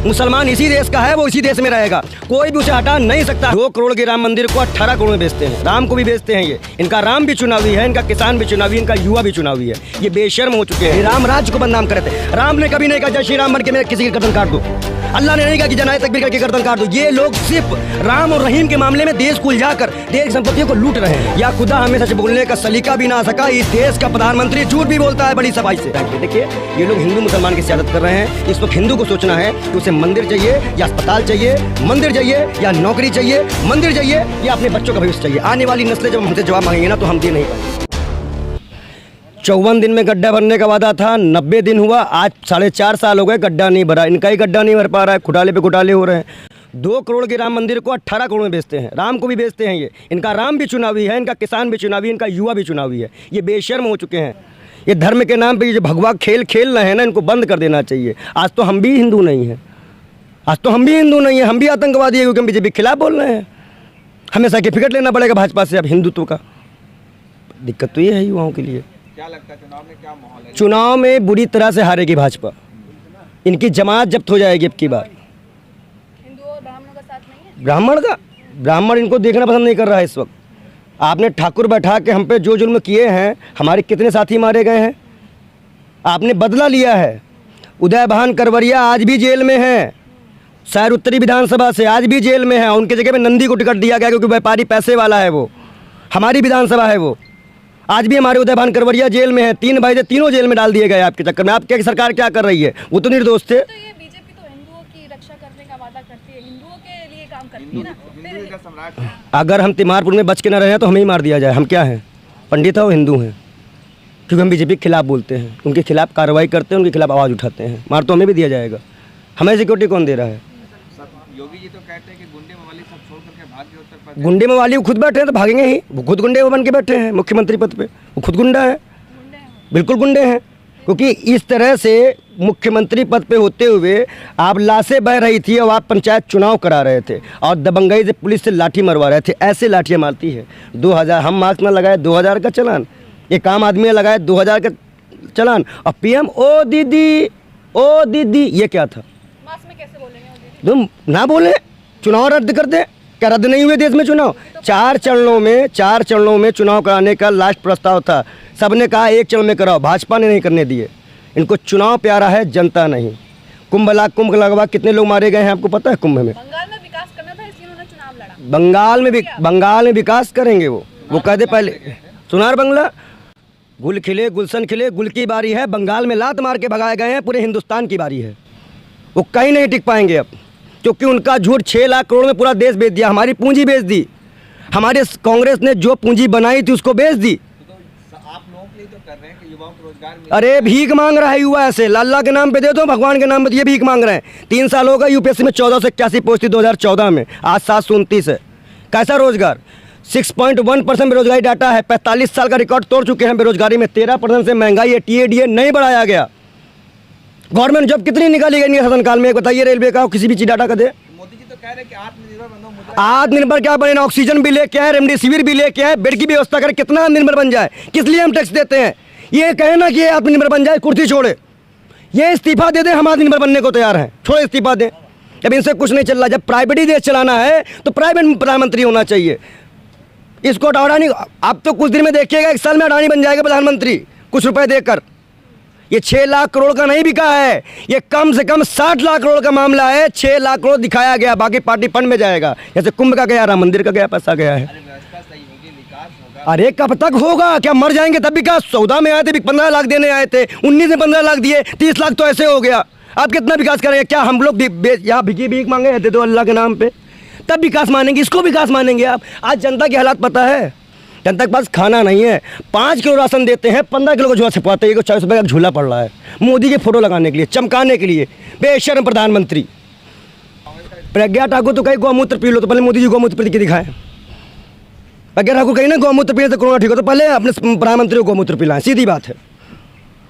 मुसलमान इसी देश का है, वो इसी देश में रहेगा, कोई भी उसे हटा नहीं सकता। 2 करोड़ के राम मंदिर को 18 करोड़ में बेचते हैं। राम को भी बेचते हैं। ये इनका राम भी चुनावी है, इनका किसान भी चुनावी, इनका युवा भी चुनावी है। ये बेशर्म हो चुके हैं। राम राज्य को बदनाम करे थे। राम ने कभी नहीं कहा जय श्री राम बन के मेरे किसी की गर्दन काट दो। अल्लाह ने नहीं कहा कि जनाए तकबीर करके गर्दन काट दो। ये लोग सिर्फ राम और रहीम के मामले में देश को उलझाकर देश की संपत्तियों को लूट रहे हैं। या खुदा हमें सच बोलने का सलीका भी ना सका, इस देश का प्रधानमंत्री झूठ भी बोलता है बड़ी सफाई से। देखिए ये लोग हिंदू मुसलमान की सियासत कर रहे हैं। इस वक्त हिंदू को सोचना है कि उसे मंदिर चाहिए या अस्पताल चाहिए, मंदिर चाहिए या नौकरी चाहिए, मंदिर चाहिए या अपने बच्चों का भविष्य चाहिए। आने वाली नस्लें जब हमसे जवाब मांगेंगे ना तो हम दे नहीं पाएंगे। 54 दिन में गड्ढा भरने का वादा था, 90 दिन हुआ, आज 4.5 साल हो गए, गड्ढा नहीं भरा। इनका ही गड्ढा नहीं भर पा रहा है, घोटाले पे घोटाले हो रहे हैं। 2 करोड़ के राम मंदिर को 18 करोड़ में बेचते हैं। राम को भी बेचते हैं। ये इनका राम भी चुनावी है, इनका किसान भी चुनावी, इनका युवा भी चुनावी है। ये बेशर्म हो चुके हैं। ये धर्म के नाम पर ये जो भगवा खेल खेल रहे हैं ना, इनको बंद कर देना चाहिए। आज तो हम भी हिंदू नहीं हैं, आज तो हम भी हिंदू नहीं हैं, हम भी आतंकवादी है, क्योंकि हम बीजेपी के खिलाफ बोल रहे हैं। हमें सर्टिफिकेट लेना पड़ेगा भाजपा से अब हिंदुत्व का। दिक्कत तो ये है युवाओं के लिए। क्या लगता है चुनाव में क्या माहौल है? चुनाव में बुरी तरह से हारेगी भाजपा। इनकी जमात जब्त हो जाएगी अब की बार। हिंदू और ब्राह्मणों का साथ नहीं है। ब्राह्मण इनको देखना पसंद नहीं कर रहा है इस वक्त। आपने ठाकुर बैठा के हम पे जो जुल्म किए हैं, हमारे कितने साथी मारे गए हैं, आपने बदला लिया है। उदय भान करवरिया आज भी जेल में है, शायद उत्तरी विधानसभा से आज भी जेल में है। उनकी जगह पे नंदी को टिकट दिया गया क्योंकि व्यापारी पैसे वाला है। वो हमारी विधानसभा है, वो आज भी हमारे उदय भान करवरिया जेल में है। 3 भाई थे, तीनों जेल में डाल दिए गए आपके चक्कर में। आप क्या सरकार क्या कर रही है? वो तो निर्दोष थे। तो ये बीजेपी तो हिंदुओं की रक्षा करने का वादा करती है, हिंदुओं के लिए काम करती है ना। हिंदू का सम्राट है। अगर हम तिमारपुर में बच के न रहे तो हमें ही मार दिया जाए। हम क्या हैं? पंडित है वो हिंदू हैं, क्योंकि हम बीजेपी के खिलाफ बोलते हैं, उनके खिलाफ कार्रवाई करते हैं, उनके खिलाफ आवाज़ उठाते हैं। मार तो हमें भी दिया जाएगा। हमें सिक्योरिटी कौन दे रहा है? योगी जी तो कहते हैं कि गुंडे मवाली सब छोड़ करके भाग गए उत्तर प्रदेश। गुंडे मवाली वो खुद बैठे हैं तो भागेंगे ही। वो खुद गुंडे बन के बैठे हैं मुख्यमंत्री पद पे। वो खुद गुंडा है, बिल्कुल गुंडे हैं। क्योंकि इस तरह से मुख्यमंत्री पद पे होते हुए आप लाशें बह रही थी और आप पंचायत चुनाव करा रहे थे और दबंगई से पुलिस से लाठी मरवा रहे थे। ऐसे लाठियाँ मारती है। 2000 हम मास्क ना लगाए 2000 का चलान, एक आम आदमी ने लगाया 2000 का चलान। और पीएम ओ दीदी ये क्या था? मास में कैसे बोलेंगे वो दीदी? तुम ना बोले, चुनाव रद्द कर दे। क्या रद्द नहीं हुए देश में चुनाव? 4 चरणों में चुनाव कराने का लास्ट प्रस्ताव था। सबने कहा 1 चरण में कराओ, भाजपा ने नहीं करने दिए। इनको चुनाव प्यारा है, जनता नहीं। कुंभ लगवा कितने लोग मारे गए हैं आपको पता है? कुंभ में बंगाल में विकास करना था, इसलिए उन्होंने चुनाव लड़ा। बंगाल में विकास करेंगे वो कह दे पहले। सुनार बंगला, गुल खिले गुलशन खिले, गुल की बारी है। बंगाल में लात मार के भगाए गए हैं, पूरे हिंदुस्तान की बारी है। वो कहीं नहीं टिक पाएंगे अब, क्योंकि उनका झूठ 6 लाख करोड़ में पूरा देश बेच दिया। हमारी पूंजी बेच दी। हमारे कांग्रेस ने जो पूंजी बनाई थी उसको बेच दी। तो आप लोगों के लिए तो कर रहे हैं कि युवाओं को रोजगार मिले। अरे भीख मांग रहा है युवा ऐसे। अल्लाह के नाम पे दे दो, भगवान के नाम पे ये भीख मांग रहे हैं। 3 साल होगा यूपीएससी में 14 से 81 पोस्ट थी 2014 में, आज 729 है। कैसा रोजगार? 6.1% बेरोजगारी डाटा है। 45 साल का रिकॉर्ड तोड़ चुके हैं बेरोजगारी में। 13% से महंगाई है। TADA नहीं बढ़ाया गया। गवर्नमेंट जॉब कितनी निकाली गई शासनकाल में? बताइए, रेलवे का किसी भी चीज डाटा का दे। मोदी जी तो कह रहे हैं कि आत्मनिर्भर बनो। मुद्रा आत्मनिर्भर क्या बने? ऑक्सीजन भी लेके आए, रेमडेसिविर भी लेके आए, बेड की व्यवस्था करें। कितना आत्मनिर्भर बन जाए? किस लिए हम टैक्स देते हैं? ये कहे ना कि आत्मनिर्भर बन जाए, कुर्सी छोड़े, ये इस्तीफा दे दे, हम आत्मनिर्भर बनने को तैयार हैं। छोड़े, इस्तीफा दें। जब इनसे कुछ नहीं चल रहा, जब प्राइवेट ही देश चलाना है तो प्राइवेट प्रधानमंत्री होना चाहिए। इसको अडानी, आप तो कुछ दिन में देखिएगा 1 साल में अडानी बन जाएगा प्रधानमंत्री, कुछ रुपए देकर। ये 6 लाख करोड़ का नहीं बिका है, ये कम से कम 60 लाख करोड़ का मामला है। 6 लाख करोड़ दिखाया गया, बाकी पार्टी फंड में जाएगा। जैसे कुंभ का गया, राम मंदिर का गया, पैसा गया है। व्यवस्था सही होगी, विकास होगा। अरे कब तक होगा? क्या मर जाएंगे तब विकास? 14 में आए थे 15 लाख देने आए थे, 19 में 15 लाख दिए, 30 लाख तो ऐसे हो गया। आप कितना विकास करेंगे? क्या हम लोग यहाँ भीख मांगे रहते तो अल्लाह के नाम पे, तब विकास मानेंगे? इसको विकास मानेंगे आप? आज जनता के हालात पता है। जनता के पास खाना नहीं है। 5 किलो राशन देते हैं, 15 किलो का झोला छपवाते हैं। 40 रुपये का झूला पड़ रहा है मोदी के फोटो लगाने के लिए, चमकाने के लिए। बेशर्म प्रधानमंत्री। प्रज्ञा ठाकुर तो कहीं गौमूत्र पी लो, तो पहले मोदी जी गौमूत्र पी के दिखाएं। प्रज्ञा ठाकुर कहीं ना गौमूत्र पीने से कोरोना ठीक हो, तो पहले अपने प्रधानमंत्री को गौमूत्र पिलाएं। सीधी बात है।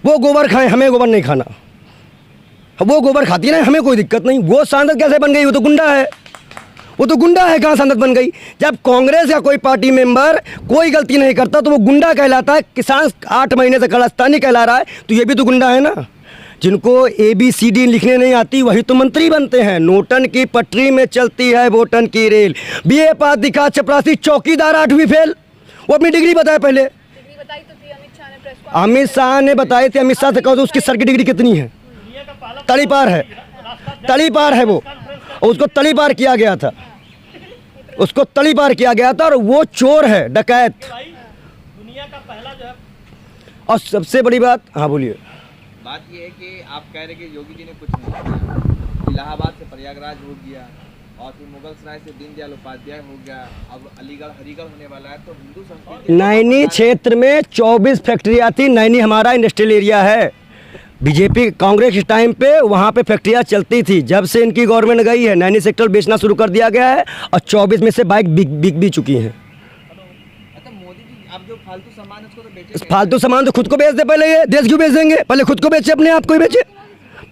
वो गोबर खाएं, हमें गोबर नहीं खाना। वो गोबर खाती है ना, हमें कोई दिक्कत नहीं। वो सांसद कैसे बन गई? वो तो गुंडा है। वो तो गुंडा है, कहाँ सांसद बन गई? जब कांग्रेस या कोई पार्टी मेंबर कोई गलती नहीं करता तो वो गुंडा कहलाता है। किसान 8 महीने से खलिस्तानी कहला रहा है, तो ये भी तो गुंडा है ना। जिनको ABCD लिखने नहीं आती वही तो मंत्री बनते हैं। नोटन की पटरी में चलती है वोटन की रेल। BA पास दिखा चपरासी, चौकीदार 8वीं फेल। वो अपनी डिग्री बताए पहले। डिग्री बताई तो थी अमित शाह ने प्रेस कॉन्फ्रेंस अमित शाह ने बताई थी। अमित शाह से कहो तो उसकी सर की डिग्री कितनी है? तली पार है, तली पार है वो। उसको तली पार किया गया था, उसको तली पार किया गया था। और वो चोर है, डकैत। और सबसे बड़ी बात, हाँ बोलिए। बात ये है कि आप कह रहे कि योगी जी ने कुछ नहीं किया। इलाहाबाद से प्रयागराज हो गया और फिर मुगल सराय से दीनदयाल उपाध्याय हो गया, अब अलीगढ़ हरिगढ़ होने वाला है। तो हिंदू संस्कृति नैनी क्षेत्र में 24 फैक्ट्रियाँ थी। नैनी हमारा इंडस्ट्रियल एरिया है। बीजेपी कांग्रेस के टाइम पे वहाँ पे फैक्ट्रियाँ चलती थी। जब से इनकी गवर्नमेंट गई है नैनी सेक्टर बेचना शुरू कर दिया गया है और 24 में से बाइक बिक भी चुकी हैं। अच्छा, मोदी जी अब जो फालतू सामान है उसको तो बेचे फालतू सामान तो खुद को बेच दे। पहले ये देश क्यों बेच देंगे? पहले खुद को बेचे, अपने आप को ही बेचे।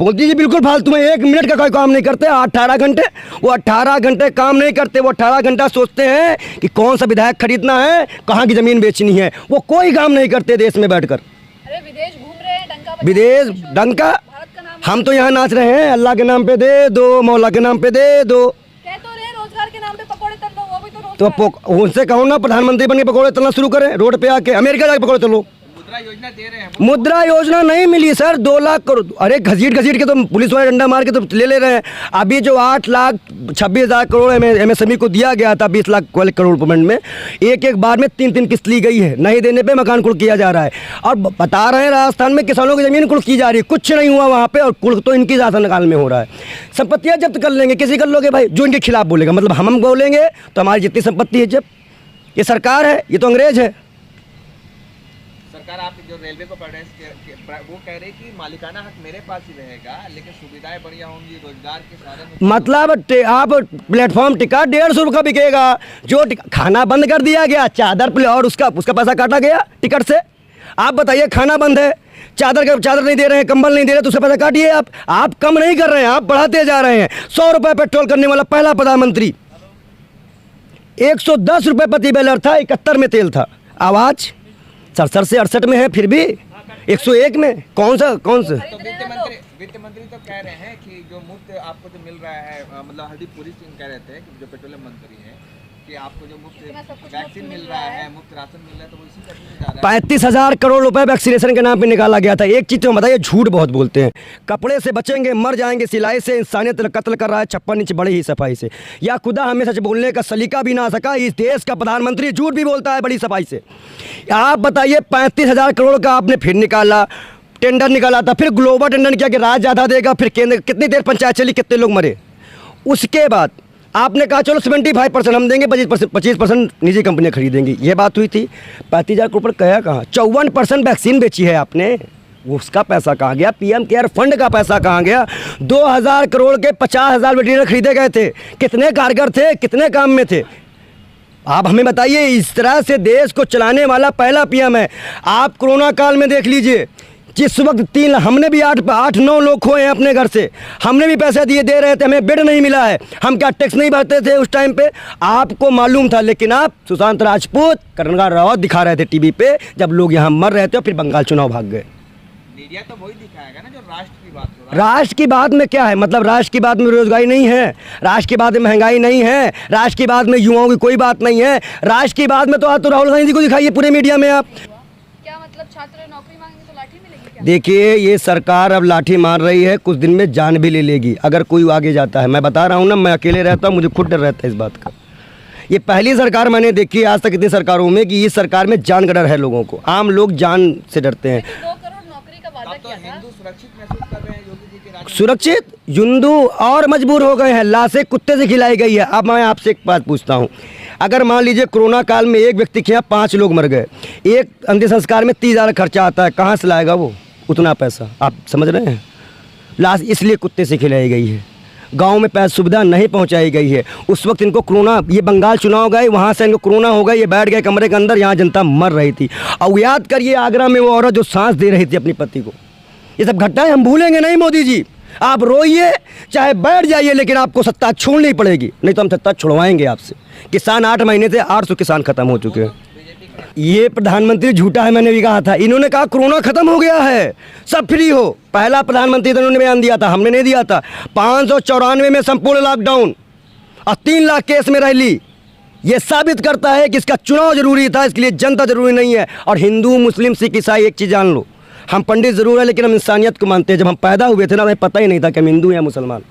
मोदी जी बिल्कुल फालतू में 1 मिनट का कोई काम नहीं करते। 18 घंटे, वो 18 घंटे काम नहीं करते। वो 18 घंटा सोचते हैं कि कौन सा विधायक खरीदना है, कहाँ की ज़मीन बेचनी है। वो कोई काम नहीं करते देश में बैठकर। अरे विदेश घूम रहे हैं, डंका बजा विदेश रहे हैं, डंका, भारत का नाम हम तो यहाँ नाच रहे हैं। अल्लाह के नाम पे दे दो, मौला के नाम पे दे दो। कह तो रहे रोजगार के नाम पे पकौड़े तल लो, वो भी तो तो रोजगार उनसे कहो ना प्रधानमंत्री बन के पकौड़े तलना शुरू करें रोड पे आके। अमेरिका जाके पकौड़े तलो। मुद्रा योजना दे रहे हैं। मुद्रा योजना नहीं मिली सर। 2 लाख करोड़, अरे घसीट घसीट के तो पुलिस वाले डंडा मार के तो ले रहे हैं। अभी जो 8,26,000 करोड़ MSME को दिया गया था 20 लाख वाले करोड़ पेमेंट में, एक बार में 3 किस्त ली गई है। नहीं देने पे मकान कुर्क किया जा रहा है। और बता रहे हैं राजस्थान में किसानों की ज़मीन कुर्क की जा रही है। कुछ नहीं हुआ वहाँ पे, और कुर्क तो इनकी शासनकाल में हो रहा है। संपत्तियाँ जब्त कर लेंगे, किसी कर लोगे भाई जो इनके खिलाफ बोलेगा। मतलब हम बोलेंगे तो हमारी जितनी संपत्ति है जब। ये सरकार है, ये तो अंग्रेज है। सरकार आप जो रेलवे को वो कह रहे कि मालिकाना हक मेरे पास ही रहेगा, लेकिन सुविधाएं बढ़िया होंगी, रोजगार के साधन। मतलब आप प्लेटफॉर्म टिकट 150 रुपये का बिकेगा। जो खाना बंद कर दिया गया, चादर और उसका पैसा काटा गया टिकट से। आप बताइए, खाना बंद है, चादर नहीं दे रहे हैं, कंबल नहीं दे रहे, तो उससे पैसा काटिए। आप कम नहीं कर रहे हैं, आप बढ़ाते जा रहे हैं। 100 रुपये पेट्रोल करने वाला पहला प्रधानमंत्री। 110 रुपये प्रति बैलर था, 71 में तेल था। आवाज़ 67 से 68 में है, फिर भी 101 में कौन सा तो वित्त मंत्री तो कह रहे हैं कि जो मुफ्त आपको जो मिल रहा है, मतलब हरदीप पुरी सिंह कह रहे थे कि जो पेट्रोलियम मंत्री हैं कि आपको जो मुफ्त वैक्सीन मिल रहा है, मुफ्त राशन मिल रहा है, तो वो इसी का जा रहा है। 35,000 करोड़ रुपए वैक्सीनेशन के नाम पे निकाला गया था। एक चीज़ तो बताइए, झूठ बहुत बोलते हैं। कपड़े से बचेंगे, मर जाएंगे सिलाई से। इंसानियत कत्ल कर रहा है 56 इंच बड़ी ही सफाई से। या खुदा हमें सच बोलने का सलीका भी ना सका। इस देश का प्रधानमंत्री झूठ भी बोलता है बड़ी सफाई से। आप बताइए, 35,000 करोड़ का आपने फिर निकाला, टेंडर निकाला था, फिर ग्लोबल टेंडर किया कि राज्य ज़्यादा देगा, फिर केंद्र। कितनी देर पंचायत चली, कितने लोग मरे। उसके बाद आपने कहा चलो 75% हम देंगे, 25% निजी कंपनियां खरीदेंगी। ये बात हुई थी। 35,000 करोड़ पर कहा कहाँ? 54% वैक्सीन बेची है आपने। उसका पैसा कहाँ गया? PM केयर फंड का पैसा कहाँ गया? 2,000 करोड़ के 50,000 वेंटिलेटर खरीदे गए थे। कितने कारगर थे, कितने काम में थे? आप हमें बताइए। इस तरह से देश को चलाने वाला पहला PM है। आप कोरोना काल में देख लीजिए, जिस वक्त हमने भी 8-9 लोग खोए हैं अपने घर से। हमने भी पैसे दे रहे थे, हमें बेड नहीं मिला है। हम क्या टैक्स नहीं भरते थे उस टाइम पे? आपको मालूम था। लेकिन आप सुशांत राजपूत, करण रावत दिखा रहे थे टीवी पे, जब लोग यहाँ मर रहे थे, और फिर बंगाल चुनाव भाग गए। मीडिया तो वही दिखाएगा ना जो राष्ट्र की बात हो रहा है। राष्ट्र की बात में क्या है? मतलब राष्ट्र की बात में बेरोजगारी नहीं है, राष्ट्र की बात में महंगाई नहीं है, राष्ट्र की बात में युवाओं की कोई बात नहीं है। राष्ट्र की बात में तो राहुल गांधी को दिखाइए पूरे मीडिया में आप। क्या मतलब छात्र नौकरी मांगेंगे तो लाठी मिलेगी क्या? देखिए, ये सरकार अब लाठी मार रही है, कुछ दिन में जान भी ले लेगी अगर कोई आगे जाता है। मैं बता रहा हूँ ना, मैं अकेले रहता हूँ, मुझे खुद डर रहता है इस बात का। ये पहली सरकार मैंने देखी आज तक इतनी सरकारों में कि इस सरकार में जान का डर है लोगों को। आम लोग जान से डरते हैं। 2 करोड़ नौकरी का वादा अब तो किया था। हिंदू सुरक्षित महसूस कर रहे हैं योगी जी के राज्य में। सुरक्षित हिंदू और मजबूर हो गए हैं। लाशें कुत्ते से खिलाई गई है। अब मैं आपसे एक बात पूछता हूँ, अगर मान लीजिए कोरोना काल में एक व्यक्ति के यहाँ 5 लोग मर गए, एक अंतिम संस्कार में 30,000 खर्चा आता है, कहाँ से लाएगा वो उतना पैसा? आप समझ रहे हैं? लाश इसलिए कुत्ते से खिलाई गई है। गांव में पैसा सुविधा नहीं पहुंचाई गई है। उस वक्त इनको कोरोना, ये बंगाल चुनाव गए, वहाँ से इनको कोरोना हो गया, ये बैठ गए कमरे के अंदर, यहाँ जनता मर रही थी। और याद करिए, आगरा में वो औरत जो सांस दे रही थी अपनी पति को। ये सब घटनाएं हम भूलेंगे नहीं मोदी जी। आप रोइए चाहे बैठ जाइए, लेकिन आपको सत्ता छोड़नी पड़ेगी, नहीं तो हम सत्ता छुड़वाएंगे आपसे। किसान 8 महीने से 800 किसान खत्म हो चुके हैं। बीजेपी ये प्रधानमंत्री झूठा है, मैंने भी कहा था। इन्होंने कहा कोरोना खत्म हो गया है, सब फ्री हो। पहला प्रधानमंत्री तो इन्होंने बयान दिया था, हमने नहीं दिया था। 594 में संपूर्ण लॉकडाउन और 3 लाख केस में रैली। ये साबित करता है कि इसका चुनाव जरूरी था, इसके लिए जनता जरूरी नहीं है। और हिंदू मुस्लिम सिख ईसाई, एक चीज़ जान लो, हम पंडित ज़रूर है लेकिन हम इंसानियत को मानते हैं। जब हम पैदा हुए थे ना, हमें पता ही नहीं था कि हम हिंदू या मुसलमान।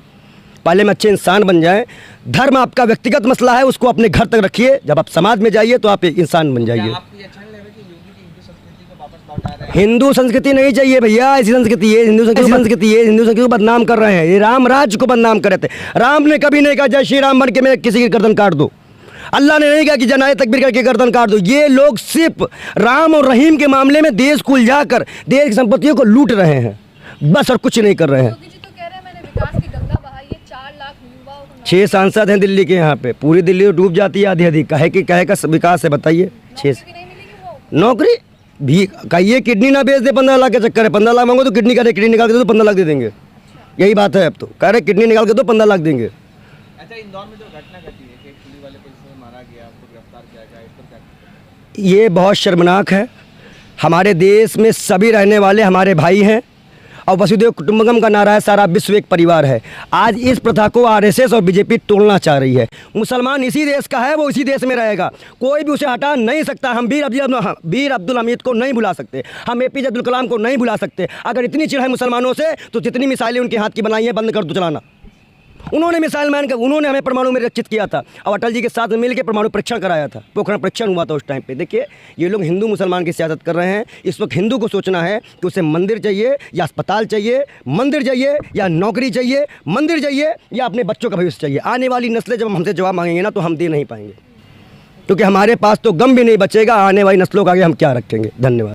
पहले हम अच्छे इंसान बन जाएं। धर्म आपका व्यक्तिगत मसला है, उसको अपने घर तक रखिए। जब आप समाज में जाइए तो आप एक इंसान बन जाइए। आपको ये अच्छा नहीं लगा कि योगी की हिंदू संस्कृति को वापस लौटा रहे हैं? हिंदू संस्कृति नहीं चाहिए भैया, ऐसी संस्कृति है हिंदू संस्कृति है। हिंदू संस्कृति को बदनाम कर रहे हैं, ये राम राज्य को बदनाम कर रहे थे। राम ने कभी नहीं कहा जय श्री राम बन के मैं किसी की गर्दन काट दो। अल्लाह ने नहीं कहा कि जनाए तकबीर करके गर्दन काट दो। ये लोग सिर्फ राम और रहीम के मामले में देश को उलझाकर देश की संपत्तियों को लूट रहे हैं, बस, और कुछ नहीं कर रहे हैं। योगी जी तो कह रहे हैं मैंने विकास की गंगा बहाई है, 4 लाख युवाओं को 6 सांसद हैं दिल्ली के, यहाँ पे पूरी दिल्ली डूब जाती है आधी आधी। कहे का विकास है बताइए? 6 नौकरी भी नहीं मिलेगी वो। नौकरी भी कहिए, किडनी ना बेच दे 15 लाख के चक्कर है। 15 लाख मांगो तो किडनी करे, किडनी निकाल के दो तो 15 लाख दे देंगे। यही बात है, अब तो कह रहे किडनी निकाल के दो 15 लाख देंगे। अच्छा, इंदौर में जो घटना घटी है कि एक पुलिस वाले को जिसमें मारा गया, उसको गिरफ्तार किया गया, इस पर क्या? ये बहुत शर्मनाक है। हमारे देश में सभी रहने वाले हमारे भाई हैं और वसुधैव कुटुंबकम का नारा है, सारा विश्व एक परिवार है। आज इस प्रथा को आरएसएस और बीजेपी तोड़ना चाह रही है। मुसलमान इसी देश का है, वो इसी देश में रहेगा, कोई भी उसे हटा नहीं सकता। हम वीर अब्दुल हमीद को नहीं भुला सकते, हम एपीजे अब्दुल कलाम को नहीं भुला सकते। अगर इतनी चिढ़ है मुसलमानों से तो जितनी मिसाइलें उनके हाथ की बनाई हैं बंद कर दो चलाना। उन्होंने मिसाइल मैन का, उन्होंने हमें परमाणु में रक्षित किया था और अटल जी के साथ मिलकर परमाणु परीक्षण कराया था, पोखरण परीक्षण हुआ था उस टाइम पे। देखिए ये लोग हिंदू मुसलमान की सियासत कर रहे हैं। इस वक्त हिंदू को सोचना है कि उसे मंदिर चाहिए या अस्पताल चाहिए, मंदिर चाहिए या नौकरी चाहिए, मंदिर चाहिए या अपने बच्चों का भविष्य चाहिए। आने वाली नस्लें जब हमसे जवाब मांगेंगे ना तो हम दे नहीं पाएंगे, क्योंकि हमारे पास तो गम भी नहीं बचेगा। आने वाली नस्लों का आगे हम क्या रखेंगे। धन्यवाद।